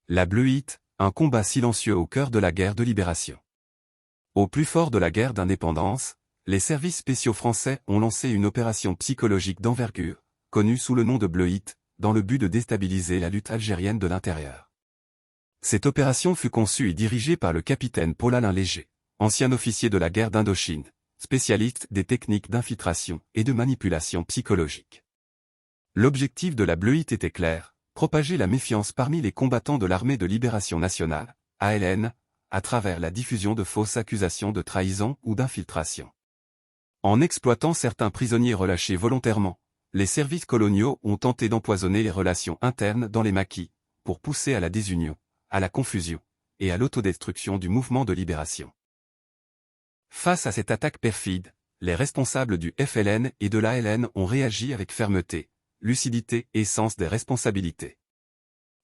La Bleuite, un combat silencieux au cœur de la guerre de libération. Au plus fort de la guerre d'indépendance, les services spéciaux français ont lancé une opération psychologique d'envergure, connue sous le nom de Bleuite, dans le but de déstabiliser la lutte algérienne de l'intérieur. Cette opération fut conçue et dirigée par le capitaine Paul-Alain Léger, ancien officier de la guerre d'Indochine, spécialiste des techniques d'infiltration et de manipulation psychologique. L'objectif de la Bleuite était clair, propager la méfiance parmi les combattants de l'Armée de Libération Nationale, ALN, à travers la diffusion de fausses accusations de trahison ou d'infiltration. En exploitant certains prisonniers relâchés volontairement, les services coloniaux ont tenté d'empoisonner les relations internes dans les maquis, pour pousser à la désunion, à la confusion, et à l'autodestruction du mouvement de libération. Face à cette attaque perfide, les responsables du FLN et de l'ALN ont réagi avec fermeté, lucidité et sens des responsabilités.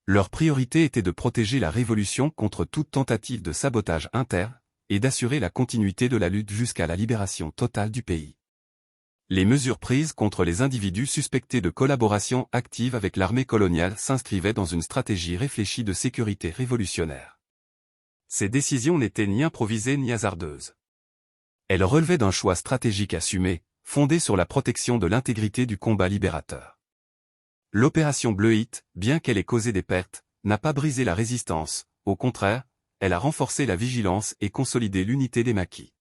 Leur priorité était de protéger la révolution contre toute tentative de sabotage interne, et d'assurer la continuité de la lutte jusqu'à la libération totale du pays. Les mesures prises contre les individus suspectés de collaboration active avec l'armée coloniale s'inscrivaient dans une stratégie réfléchie de sécurité révolutionnaire. Ces décisions n'étaient ni improvisées ni hasardeuses. Elles relevaient d'un choix stratégique assumé, fondé sur la protection de l'intégrité du combat libérateur. L'opération Bleuite, bien qu'elle ait causé des pertes, n'a pas brisé la résistance, au contraire, elle a renforcé la vigilance et consolidé l'unité des maquis.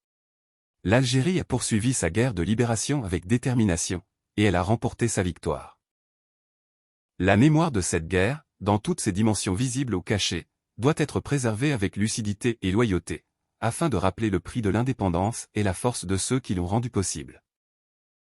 L'Algérie a poursuivi sa guerre de libération avec détermination, et elle a remporté sa victoire. La mémoire de cette guerre, dans toutes ses dimensions visibles ou cachées, doit être préservée avec lucidité et loyauté, afin de rappeler le prix de l'indépendance et la force de ceux qui l'ont rendue possible.